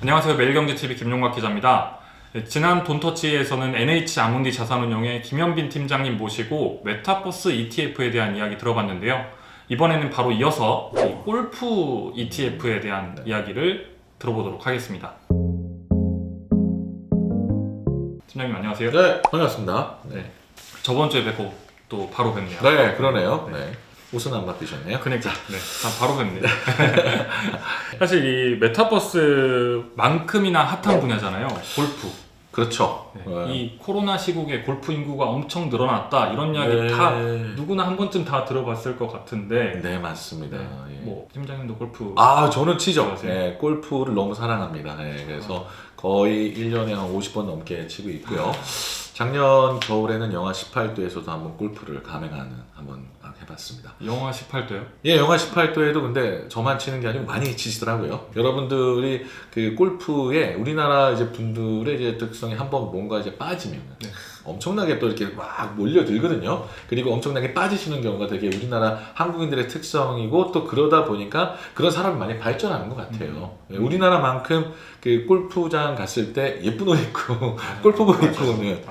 안녕하세요. 매일경제TV 김용박 기자입니다. 지난 돈터치에서는 NH 아문디 자산운용의 김현빈 팀장님 모시고 메타버스 ETF에 대한 이야기 들어봤는데요. 이번에는 바로 이어서 이 골프 ETF에 대한 이야기를 들어보도록 하겠습니다. 팀장님 안녕하세요. 네, 반갑습니다. 네. 저번 주에 뵙고 또 바로 뵙네요. 네, 그러네요. 네. 옷은 안 바뀌셨네요. 그러니까 네, 바로 뵙네요. 사실 이 메타버스만큼이나 핫한 분야잖아요. 골프. 그렇죠. 네. 이 코로나 시국에 골프 인구가 엄청 늘어났다 이런 이야기 네. 다 누구나 한 번쯤 다 들어봤을 것 같은데. 네, 맞습니다. 네. 예. 뭐 팀장님도 골프. 저는 치죠. 좋아하세요? 네, 골프를 너무 사랑합니다. 네, 그래서 거의 1년에 한 50번 넘게 치고 있고요. 작년 겨울에는 영하 18도에서도 한번 골프를 한번 해봤습니다. 영하 18도요? 예, 영하 18도에도 근데 저만 치는 게 아니고 많이 치시더라고요. 여러분들이 그 골프에 우리나라 이제 분들의 이제 특성이 한번 뭔가 이제 빠지면 네. 엄청나게 또 이렇게 막 몰려들거든요. 그리고 엄청나게 빠지시는 경우가 되게 우리나라 한국인들의 특성이고 또 그러다 보니까 그런 사람이 많이 발전하는 것 같아요. 우리나라만큼 그 골프장 갔을 때 예쁜 옷 입고 골프복 입고 오는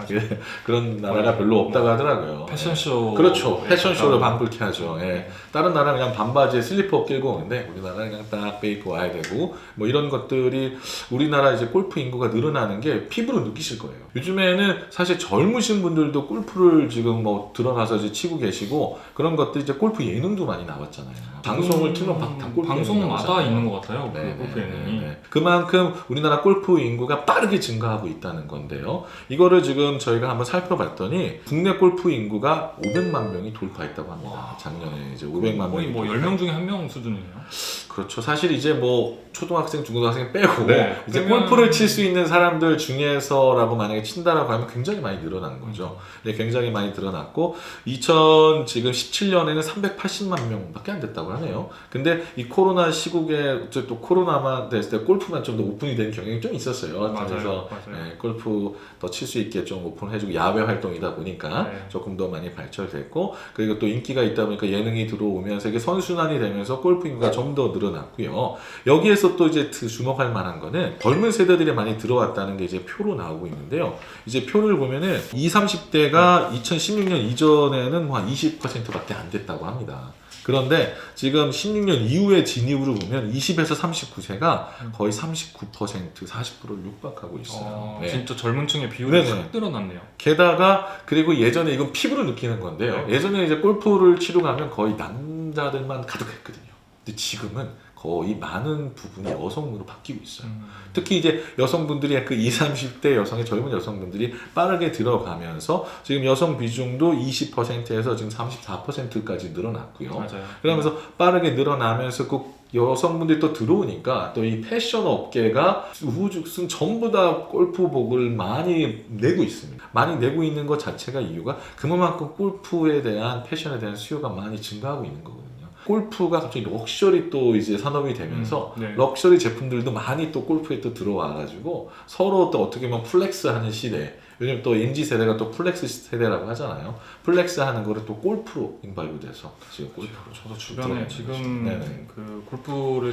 그런 나라가 별로 없다고 하더라고요. 패션쇼. 그렇죠. 패션쇼를 방불케 하죠. 예. 다른 나라는 그냥 반바지에 슬리퍼 끼고 오는데 우리나라는 그냥 딱 빼입고 와야 되고 뭐 이런 것들이 우리나라 이제 골프 인구가 늘어나는 게 피부로 느끼실 거예요. 요즘에는 사실 젊으신 분들도 골프를 지금 뭐 들어가서 이제 치고 계시고 그런 것들 이제 골프 예능도 많이 나왔잖아요. 방송을 틀면 다 골프 방송마다 있는 것 같아요. 네, 골프 예능이. 네. 그만큼 우리나라 골프 인구가 빠르게 증가하고 있다는 건데요. 이거를 지금 저희가 한번 살펴봤더니 국내 골프 인구가 500만 명이 돌파했다고 합니다. 작년에 이제 500만 거의 명이 뭐 10명 중에 1명 수준이네요. 그렇죠. 사실 이제 뭐 초등학생, 중고등학생 빼고 네. 이제 그러면... 골프를 칠 수 있는 사람들 중에서라고 만약에 친다라고 하면 굉장히 많이 늘어난 거죠. 네, 굉장히 많이 늘어났고 2017년에는 380만 명밖에 안 됐다고 하네요. 근데 이 코로나 시국에 또 코로나만 됐을 때 골프만 좀 더 오픈이 된 경향이 좀 있었어요. 그래서 네, 골프 더 칠 수 있게 좀 오픈해주고 야외 활동이다 보니까 조금 더 많이 발전됐고 그리고 또 인기가 있다 보니까 예능이 들어오면서 이게 선순환이 되면서 골프 인구가 좀 더 늘어났고요. 여기에서 또 이제 주목할 만한 거는 젊은 세대들이 많이 들어왔다는 게 이제 표로 나오고 있는데요. 이제 표를 보면은 20, 30대가 2016년 이전에는 뭐 한 20%밖에 안 됐다고 합니다. 그런데 지금 16년 이후의 진입으로 보면 20에서 39세가 거의 39%, 40%를 육박하고 있어요. 네. 진짜 젊은 층의 비율이 확 늘어났네요. 게다가 그리고 예전에 이건 피부로 느끼는 건데요. 예전에 이제 골프를 치러 가면 거의 남자들만 가득했거든요. 근데 지금은 거의 많은 부분이 여성으로 바뀌고 있어요. 특히 이제 여성분들이 그 20, 30대 여성의 젊은 여성분들이 빠르게 들어가면서 지금 여성 비중도 20%에서 지금 34%까지 늘어났고요. 맞아요. 그러면서 빠르게 늘어나면서 그 여성분들이 또 들어오니까 또 이 패션 업계가 우후죽순 전부 다 골프복을 많이 내고 있습니다. 많이 내고 있는 것 자체가 이유가 그만큼 골프에 대한 패션에 대한 수요가 많이 증가하고 있는 거거든요. 골프가 갑자기 럭셔리 또 이제 산업이 되면서 럭셔리 제품들도 많이 또 골프에 또 들어와가지고 서로 또 어떻게 보면 플렉스하는 시대. 요즘 또 MZ 세대가 또 플렉스 세대라고 하잖아요. 플렉스하는 거를 또 골프로 인발로 돼서 지금 골프로. 저도 주변에 지금 그 골프를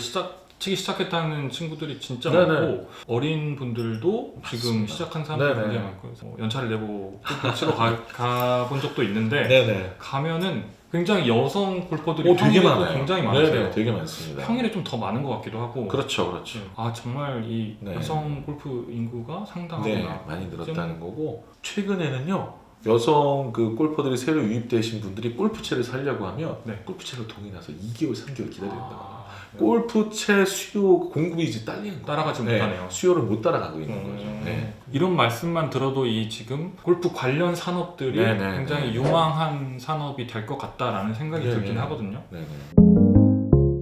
치기 시작했다는 친구들이 진짜 많고 어린 분들도 지금 시작한 사람들이 굉장히 많고 연차를 내고 골프 치러 가본 적도 있는데 가면은 굉장히 여성 골퍼들이 되게 많아요. 굉장히 많으세요. 되게 많습니다. 평일에 좀 더 많은 것 같기도 하고. 그렇죠. 정말 이 여성 골프 인구가 상당하구나. 많이 늘었다는 거고 최근에는요. 여성 그 골퍼들이 새로 유입되신 분들이 골프채를 사려고 하면 골프채로 동이 나서 2개월, 3개월 기다려야 된다고. 골프채 수요 공급이 이제 딸리는 거예요. 따라가지 못하네요. 수요를 못 따라가고 있는 거죠. 이런 말씀만 들어도 이 지금 골프 관련 산업들이 굉장히 유망한 산업이 될 것 같다라는 생각이 들긴 하거든요.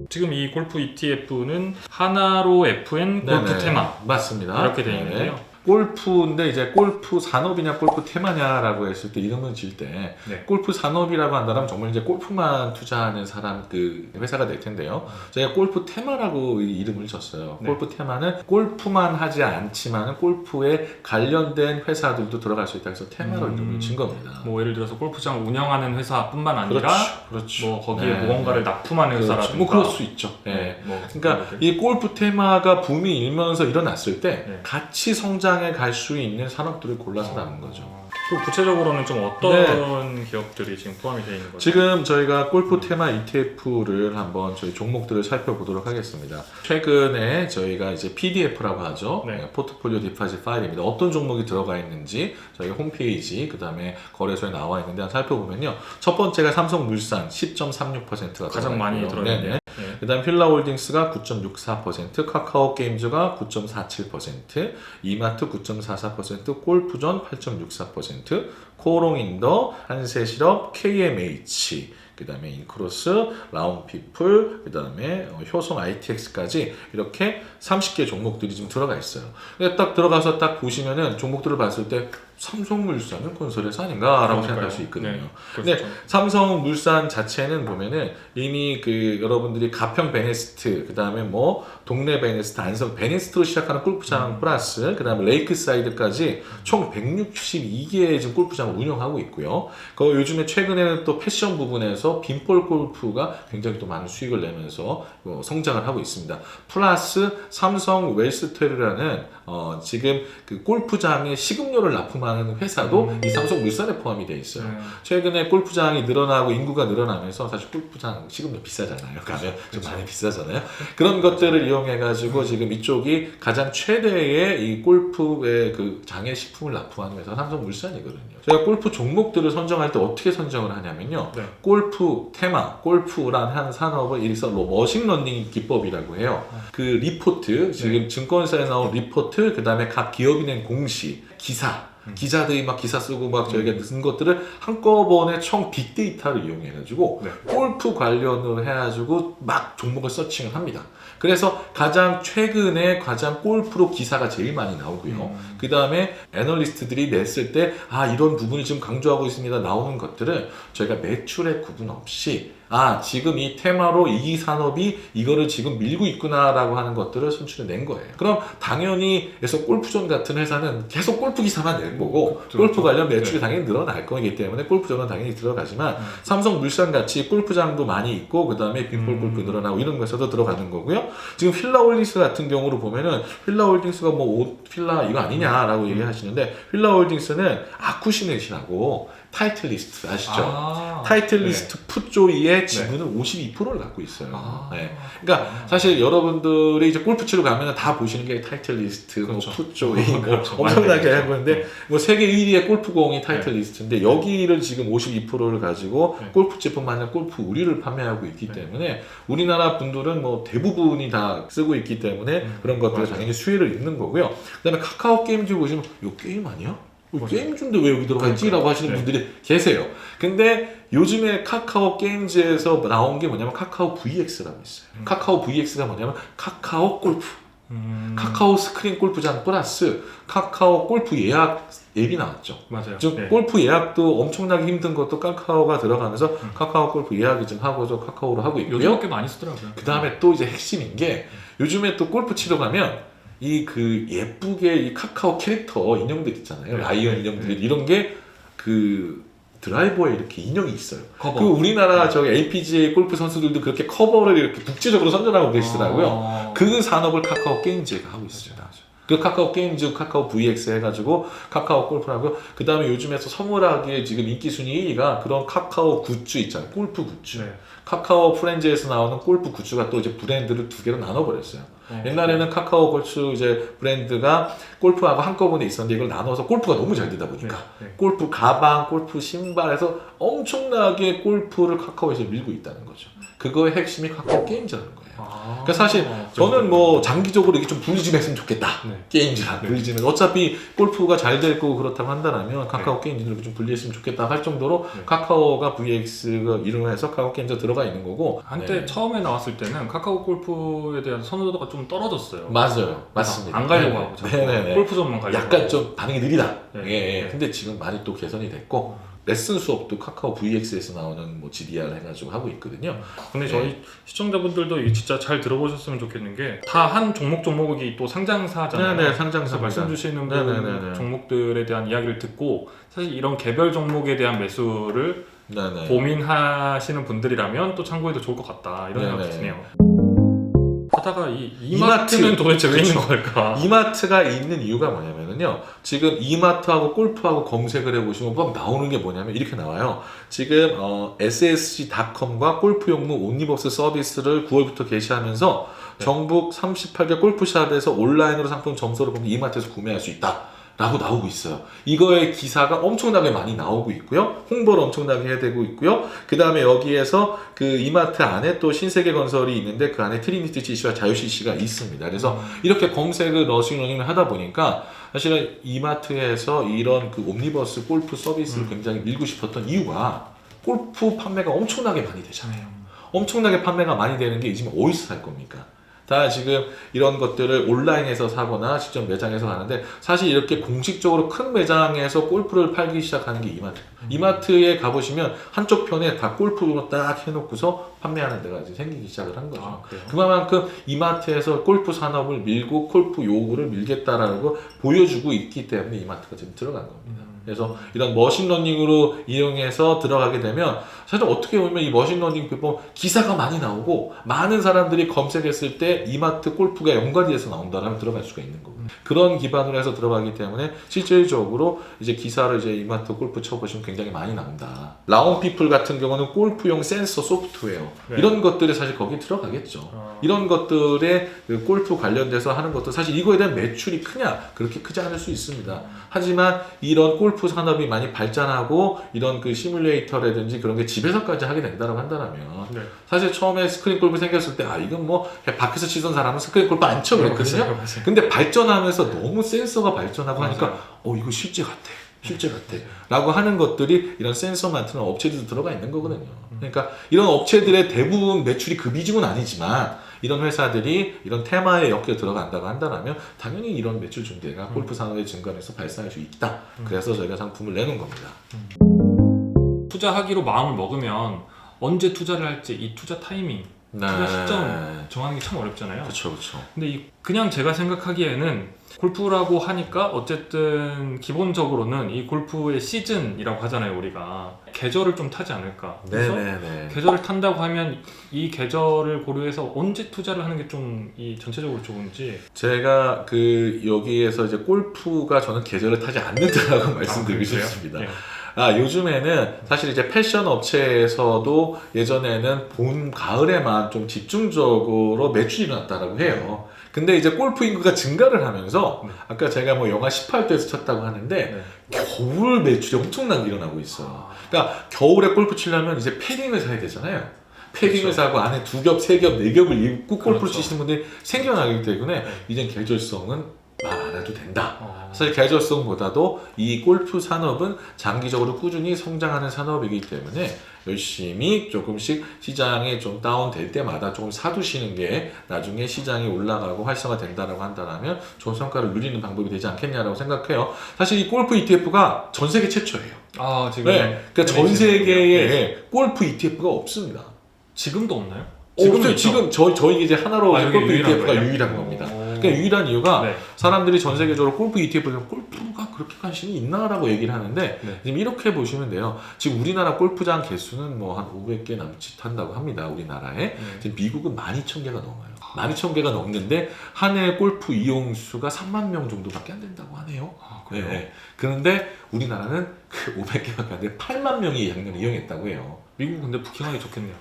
지금 이 골프 ETF는 하나로 FN 골프 테마 맞습니다. 이렇게 되어 있는데요. 골프인데 이제 골프 산업이냐 골프 테마냐라고 했을 때 이름을 지을 때 네. 골프 산업이라고 한다면 정말 이제 골프만 투자하는 사람 그 회사가 될 텐데요. 저희가 골프 테마라고 이름을 졌어요. 네. 골프 테마는 골프만 하지 않지만 골프에 관련된 회사들도 들어갈 수 있다 해서 테마로 이름을 진 겁니다. 뭐 예를 들어서 골프장 운영하는 회사뿐만 아니라 그렇죠. 뭐 거기에 네. 무언가를 납품하는 회사라든가 뭐 그럴 수 있죠. 네. 뭐 그러니까 이 골프 테마가 붐이 일면서 일어났을 때 네. 같이 성장해 갈 수 있는 산업들을 골라서 나눈 거죠. 그럼 구체적으로는 좀 어떤 기업들이 지금 포함이 되어 있는 거죠? 지금 저희가 골프 테마 ETF를 한번 저희 종목들을 살펴보도록 하겠습니다. 최근에 저희가 이제 PDF라고 하죠. 네. 포트폴리오 디파짓 파일입니다. 어떤 종목이 들어가 있는지 저희 홈페이지 그다음에 거래소에 나와 있는데 한번 살펴보면요. 첫 번째가 삼성물산 10.36%가 가장 많이 들어있네요. 그 다음 휠라홀딩스가 9.64%, 카카오게임즈가 9.47%, 이마트 9.44%, 골프존 8.64%, 코오롱인더, 한세실업, KMH, 그 다음에 인크로스, 라운피플, 그 다음에 효성 ITX까지 이렇게 30개 종목들이 지금 들어가 있어요. 근데 딱 들어가서 딱 보시면은 종목들을 봤을 때 삼성물산은 건설회사 아닌가라고 생각할 수 있거든요. 네, 근데 그렇죠. 삼성물산 자체는 보면은 이미 그 여러분들이 가평 베네스트, 그 다음에 뭐 동네 베네스트, 안성 베네스트로 시작하는 골프장 플러스 그 다음에 레이크사이드까지 총 162개의 지금 골프장을 운영하고 있고요. 그 요즘에 최근에는 또 패션 부분에서 빈볼 골프가 굉장히 또 많은 수익을 내면서 성장을 하고 있습니다. 플러스 삼성 웰스테르라는 지금 그 골프장에 식음료를 납품하는 회사도 이 삼성물산에 포함이 돼 있어요. 최근에 골프장이 늘어나고 인구가 늘어나면서 사실 골프장 식음료 비싸잖아요. 가면 좀 많이 비싸잖아요. 그런 것들을 이용해가지고 지금 이쪽이 가장 최대의 이 골프의 그 장애 식품을 납품하는 회사가 삼성물산이거든요. 저희가 골프 종목들을 선정할 때 어떻게 선정을 하냐면요. 네. 골프 테마, 골프란 한 산업을 일서 머신러닝 기법이라고 해요. 그 리포트, 지금 증권사에 나온 리포트, 그 다음에 각 기업이 낸 공시, 기사, 기자들이 막 기사 쓰고 막 저희가 쓴 것들을 한꺼번에 총 빅데이터를 이용해가지고 네. 골프 관련으로 해가지고 막 종목을 서칭을 합니다. 그래서 가장 최근에 가장 골프로 기사가 제일 많이 나오고요. 그 다음에 애널리스트들이 냈을 때 이런 부분을 지금 강조하고 있습니다. 나오는 것들을 저희가 매출의 구분 없이 지금 이 테마로 이 산업이 이거를 지금 밀고 있구나라고 하는 것들을 선출해 낸 거예요. 그럼 당연히 그래서 골프존 같은 회사는 계속 골프 기사만 낼 거고 골프 관련 매출이 당연히 늘어날 거기 때문에 골프존은 당연히 들어가지만 삼성물산 같이 골프장도 많이 있고 그 다음에 빈볼 골프 늘어나고 이런 거에서도 들어가는 거고요. 지금 휠라홀딩스 같은 경우로 보면은 휠라홀딩스가 뭐 휠라 이거 아니냐라고 얘기하시는데 휠라홀딩스는 아쿠시넷이라고 타이틀리스트 아시죠? 타이틀리스트 풋조이의 지분은 52%를 갖고 있어요. 그러니까 사실 여러분들이 이제 골프 치러 가면 다 보시는 게 타이틀리스트, 그렇죠. 뭐 풋조이, 그렇죠. 엄청나게 하고 있는데 뭐 세계 1위의 골프공이 타이틀리스트인데 여기를 지금 52%를 가지고 골프채뿐만 아니라 골프 우리를 판매하고 있기 때문에 우리나라 분들은 뭐 대부분이 다 쓰고 있기 때문에 그런 것들을 당연히 수혜를 입는 거고요. 그다음에 카카오 게임즈 보시면 이거 게임 아니야? 게임즈인데 왜 여기 들어가 있지? 라고 하시는 분들이 계세요. 근데 요즘에 카카오 게임즈에서 나온 게 뭐냐면 카카오 VX라고 있어요. 카카오 VX가 뭐냐면 카카오 골프. 카카오 스크린 골프장 플러스 카카오 골프 예약 앱이 나왔죠. 맞아요. 즉 골프 예약도 엄청나게 힘든 것도 카카오가 들어가면서 카카오 골프 예약을 좀 하고서 카카오로 하고 있고요. 요즘 꽤 많이 쓰더라고요. 그 다음에 또 이제 핵심인 게 요즘에 또 골프 치러 가면 이 그 예쁘게 이 카카오 캐릭터 인형들 있잖아요. 라이언 인형들 이런 게 그 드라이버에 이렇게 인형이 있어요. 커버. 그 우리나라 저기 LPGA 골프 선수들도 그렇게 커버를 이렇게 국제적으로 선전하고 계시더라고요. 그 산업을 카카오 게임즈가 하고 있습니다. 그 카카오 게임즈, 카카오 VX 해가지고 카카오 골프라고요. 그 다음에 요즘에서 선물하기에 지금 인기 순위 1위가 그런 카카오 굿즈 있잖아요. 골프 굿즈. 카카오 프렌즈에서 나오는 골프 굿즈가 또 이제 브랜드를 두 개로 나눠버렸어요. 옛날에는 카카오 골프 이제 브랜드가 골프하고 한꺼번에 있었는데 이걸 나눠서 골프가 너무 잘 되다 보니까 골프 가방, 골프 신발에서 엄청나게 골프를 카카오에서 밀고 있다는 거죠. 그거의 핵심이 카카오 게임즈라는 거예요. 그러니까 사실 저는 뭐 장기적으로 이게 좀 분리 좀 했으면 좋겠다. 네. 게임즈랑 네. 분리 좀 해서 어차피 골프가 잘 될 거고 그렇다고 한다면 카카오 게임즈를 이렇게 좀 분리했으면 좋겠다 할 정도로 네. 카카오가 VX가 이름을 해서 카카오 게임즈 들어가 있는 거고 한때 네. 처음에 나왔을 때는 카카오 골프에 대한 선호도가 좀 떨어졌어요. 맞아요. 맞습니다. 안 가려고 하고 자꾸 네네네. 골프점만 가려고 약간 하고. 좀 반응이 느리다. 네. 예. 네. 근데 지금 많이 또 개선이 됐고 레슨 수업도 카카오 VX에서 나오는 뭐 GDR 해가지고 하고 있거든요. 근데 네. 저희 시청자분들도 이게 진짜 잘 들어보셨으면 좋겠는 게 다 한 종목이 또 상장사잖아요. 네네, 그래서 상장사 말씀 주시는 네네네네. 종목들에 대한 이야기를 듣고 사실 이런 개별 종목에 대한 매수를 네네. 고민하시는 분들이라면 또 참고해도 좋을 것 같다 이런 네네. 생각이 드네요. 하다가 이 이마트. 이마트는 도대체 왜 있는 그렇죠. 걸까? 이마트가 있는 이유가 뭐냐면요. 지금 이마트하고 골프하고 검색을 해보시면 막 나오는 게 뭐냐면 이렇게 나와요. 지금 ssg.com과 골프용무 옴니버스 서비스를 9월부터 개시하면서 네. 전국 38개 골프샵에서 온라인으로 상품 점수를 보면 이마트에서 구매할 수 있다. 라고 나오고 있어요. 이거의 기사가 엄청나게 많이 나오고 있고요. 홍보를 엄청나게 해야 되고 있고요. 그 다음에 여기에서 그 이마트 안에 또 신세계 건설이 있는데 그 안에 트리니티 CC와 자유 CC가 있습니다. 그래서 이렇게 검색을 러닝을 하다 보니까 사실은 이마트에서 이런 그 옴니버스 골프 서비스를 굉장히 밀고 싶었던 이유가 골프 판매가 엄청나게 많이 되잖아요. 엄청나게 판매가 많이 되는 게 이제 어디서 살 겁니까? 다 지금 이런 것들을 온라인에서 사거나 직접 매장에서 하는데 사실 이렇게 공식적으로 큰 매장에서 골프를 팔기 시작하는 게 이마트. 이마트에 가보시면 한쪽 편에 다 골프로 딱 해놓고서 판매하는 데가 이제 생기기 시작을 한 거죠. 아, 그래요? 그만큼 이마트에서 골프 산업을 밀고 골프 요구를 밀겠다라는 걸 보여주고 있기 때문에 이마트가 지금 들어간 겁니다. 그래서 이런 머신러닝으로 이용해서 들어가게 되면 사실 어떻게 보면 이 머신러닝 플랫폼 기사가 많이 나오고 많은 사람들이 검색했을 때 이마트 골프가 연관이 돼서 나온다라면 들어갈 수가 있는 거고 그런 기반으로 해서 들어가기 때문에 실질적으로 이제 기사를 이제 이마트 골프 쳐보시면 굉장히 많이 나온다. 라운피플 같은 경우는 골프용 센서 소프트웨어 네. 이런 것들이 사실 거기 들어가겠죠. 이런 것들에 그 골프 관련돼서 하는 것도 사실 이거에 대한 매출이 크냐? 그렇게 크지 않을 수 있습니다. 하지만 이런 골프 산업이 많이 발전하고 이런 그 시뮬레이터라든지 그런 게 집에서까지 하게 된다고 한다면 네. 사실 처음에 스크린 골프 생겼을 때 이건 뭐 그냥 밖에서 치던 사람은 스크린 골프 안 쳐 그랬거든요. 맞아요. 근데 발전하면서 너무 센서가 발전하고 맞아요. 하니까 이거 실제 같아. 실제 같아. 라고 하는 것들이 이런 센서 만드는 업체들도 들어가 있는 거거든요. 그러니까 이런 업체들의 대부분 매출이 그 비중은 아니지만 이런 회사들이 이런 테마에 엮여 들어간다고 한다면 당연히 이런 매출 증대가 골프 산업의 증가에서 발생할 수 있다. 그래서 저희가 상품을 내놓은 겁니다. 투자하기로 마음을 먹으면 언제 투자를 할지 이 투자 타이밍, 투자 네. 시점 정하는 게 참 어렵잖아요. 그렇죠, 그렇죠. 근데 그냥 제가 생각하기에는 골프라고 하니까 어쨌든 기본적으로는 이 골프의 시즌이라고 하잖아요, 우리가. 계절을 좀 타지 않을까. 그래서 네네네. 계절을 탄다고 하면 이 계절을 고려해서 언제 투자를 하는 게 좀 이 전체적으로 좋은지. 제가 그 여기에서 이제 골프가 저는 계절을 타지 않는다라고 말씀드리고 그러세요? 싶습니다. 네. 요즘에는 사실 이제 패션 업체에서도 예전에는 봄, 가을에만 좀 집중적으로 매출이 일어났다라고 해요. 근데 이제 골프 인구가 증가를 하면서 네. 아까 제가 뭐 영하 18도에서 쳤다고 하는데 네. 겨울 매출이 엄청나게 일어나고 있어요. 그러니까 겨울에 골프 치려면 이제 패딩을 사야 되잖아요. 패딩을 그렇죠. 사고 안에 2겹, 3겹, 4겹을 입고 골프를 그렇죠. 치시는 분들이 생겨나기 때문에 네. 이젠 계절성은 말 안 해도 된다. 어. 사실 계절성보다도 이 골프 산업은 장기적으로 꾸준히 성장하는 산업이기 때문에 열심히 조금씩 시장이 좀 다운될 때마다 조금 사두시는 게 나중에 시장이 올라가고 활성화된다라고 한다면 좋은 성과를 누리는 방법이 되지 않겠냐라고 생각해요. 사실 이 골프 ETF가 전 세계 최초예요. 지금 네, 그러니까 전 세계에 골프 ETF가 없습니다. 지금도 없나요? 없어요. 있죠? 지금 저희 이제 하나로 여기 골프 유일한 ETF가 거예요? 유일한 겁니다. 그러니까 유일한 이유가 네. 사람들이 전 세계적으로 골프 ETF에 대한 골프가 그렇게 관심이 있나라고 얘기를 하는데 네. 지금 이렇게 보시면 돼요. 지금 우리나라 골프장 개수는 뭐 한 500개 남짓 한다고 합니다. 우리나라에. 네. 지금 미국은 12,000개가 넘어요. 12,000개가 넘는데 한 해 골프 이용수가 3만 명 정도밖에 안 된다고 하네요. 그래요? 네. 그런데 우리나라는 그 500개밖에 안 돼. 8만 명이 작년에 이용했다고 해요. 미국 근데 부킹하기 좋겠네요.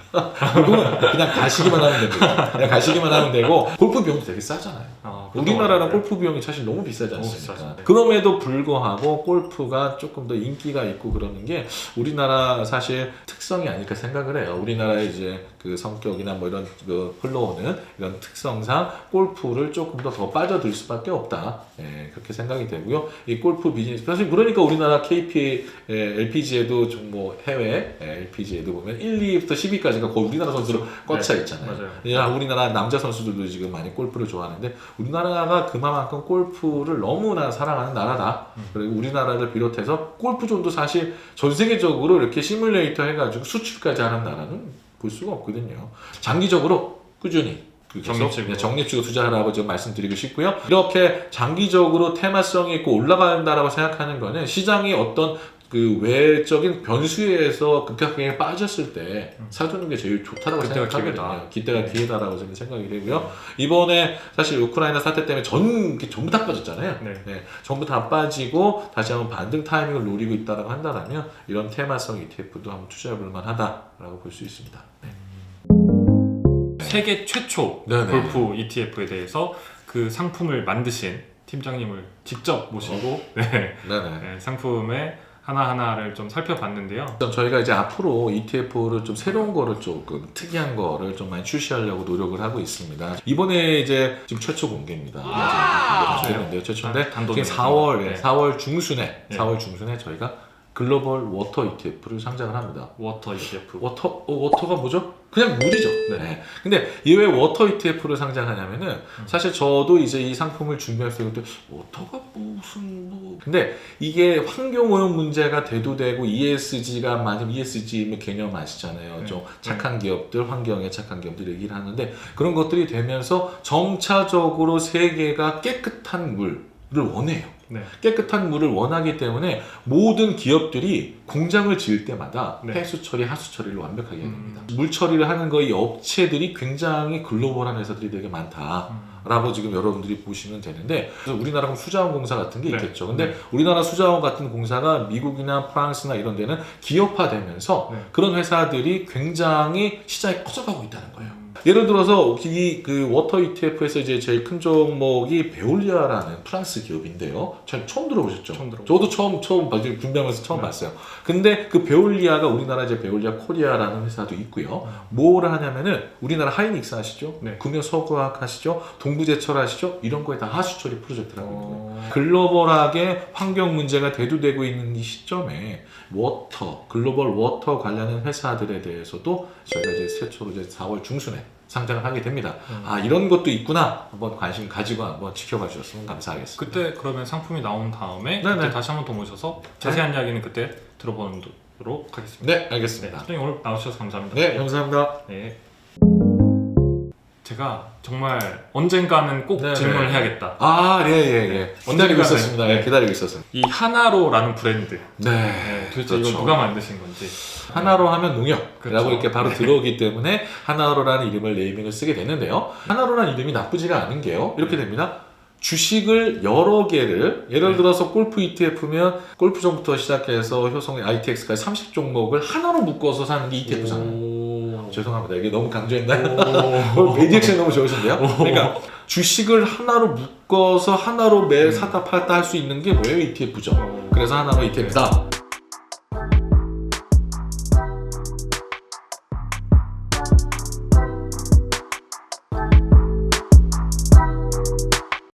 미국은 그냥 가시기만 하면 됩니다. 그냥 가시기만 하면 되고 골프 비용도 되게 싸잖아요. 우리나라는 골프 비용이 사실 너무 비싸지 너무 않습니까? 비싸죠. 네. 그럼에도 불구하고 골프가 조금 더 인기가 있고 그러는 게 우리나라 사실 특성이 아닐까 생각을 해요. 우리나라에 이제 그 그 성격이나 뭐 이런 그 흘러오는 이런 특성상 골프를 조금 더 빠져들 수밖에 없다. 예, 그렇게 생각이 되고요. 이 골프 비즈니스 사실 그러니까 우리나라 KP LPGA도 좀 뭐 해외 LPGA도 보면 1, 2부터 10위까지가 거의 우리나라 선수로 꽉 차 있잖아요. 맞아요. 우리나라 남자 선수들도 지금 많이 골프를 좋아하는데 우리나라가 그만큼 골프를 너무나 사랑하는 나라다. 그리고 우리나라를 비롯해서 골프존도 사실 전 세계적으로 이렇게 시뮬레이터 해가지고 수출까지 하는 나라는 볼 수가 없거든요. 장기적으로 꾸준히 적립식으로 투자하라고 좀 말씀드리고 싶고요. 이렇게 장기적으로 테마성이 있고 올라간다라고 생각하는 거는 시장이 어떤 그 외적인 변수에 의해서 급격하게 빠졌을 때 사두는 게 제일 좋다라고 생각하거든요. 기대가 기회다라고 저는 생각이 되고요. 이번에 사실 우크라이나 사태 때문에 전부 다 빠졌잖아요. 네, 전부 다 빠지고 다시 한번 반등 타이밍을 노리고 있다라고 한다면 이런 테마성 ETF도 한번 투자해볼 만하다라고 볼 수 있습니다. 세계 최초 골프 ETF에 대해서 그 상품을 만드신 팀장님을 직접 모시고 상품의 하나하나를 좀 살펴봤는데요. 저희가 이제 앞으로 ETF를 좀 새로운 거를 조금 특이한 거를 좀 많이 출시하려고 노력을 하고 있습니다. 이번에 이제 지금 최초 공개입니다. 최초인데 지금 4월 중순에 저희가 글로벌 워터 ETF를 상장을 합니다. 워터 ETF. 워터가 뭐죠? 그냥 물이죠. 네. 근데 왜 워터 ETF를 상장하냐면은 사실 저도 이제 이 상품을 준비했을 때 워터가 무슨 뭐 근데 이게 환경오염 문제가 대두되고 ESG가 많은 ESG 개념 아시잖아요. 좀 착한 기업들, 환경에 착한 기업들 얘기를 하는데 그런 것들이 되면서 점차적으로 세계가 깨끗한 물을 원해요. 깨끗한 물을 원하기 때문에 모든 기업들이 공장을 지을 때마다 폐수 처리, 하수 처리를 완벽하게 해야 됩니다. 물 처리를 하는 이 업체들이 굉장히 글로벌한 회사들이 되게 많다라고 지금 여러분들이 보시면 되는데 그래서 우리나라 수자원공사 같은 게 있겠죠. 근데 우리나라 수자원 같은 공사가 미국이나 프랑스나 이런 데는 기업화되면서 그런 회사들이 굉장히 시장이 커져가고 있다는 거예요. 예를 들어서 이 그 워터 ETF에서 이제 제일 큰 종목이 베올리아라는 프랑스 기업인데요. 처음 들어보셨죠? 저도 처음 준비하면서 처음 봤어요. 근데 그 베올리아가 우리나라 이제 베올리아 코리아라는 회사도 있고요. 뭐를 하냐면은 우리나라 하이닉스 아시죠? 금연서구화학 아시죠? 동부제철 아시죠? 이런 거에 다 하수처리 프로젝트를 하고 있고요. 글로벌하게 환경 문제가 대두되고 있는 이 시점에 글로벌 워터 관련된 회사들에 대해서도 저희가 이제 최초로 이제 4월 중순에 상장을 하게 됩니다. 이런 것도 있구나. 한번 관심 가지고 한번 지켜봐 주셨으면 감사하겠습니다. 그때 그러면 상품이 나온 다음에 그때 다시 한번 더 모셔서 자세한 이야기는 그때 들어보도록 하겠습니다. 네, 알겠습니다. 선생님 오늘 나오셔서 감사합니다. 네, 감사합니다. 네. 제가 정말 언젠가는 꼭 질문을 해야겠다. 기다리고 있었습니다. 기다리고 있었습니다. 이 하나로라는 브랜드. 도대체 이거 누가 만드신 건지. 하나로 하면 농협이라고 이렇게 바로 들어오기 때문에 하나로라는 이름을 네이밍을 쓰게 됐는데요. 하나로라는 이름이 나쁘지가 않은 게요. 이렇게 됩니다. 주식을 여러 개를 예를 들어서 골프 ETF면 골프존부터 시작해서 효성 ITX까지 30종목을 하나로 묶어서 사는 게 ETF잖아요. 죄송합니다. 이게 너무 강조했나요? 리액션이 너무 좋으신데요? 그러니까 주식을 하나로 묶어서 하나로 매일 사다 팔다 할 수 있는 게 뭐예요? ETF죠. 그래서 하나로 ETF다.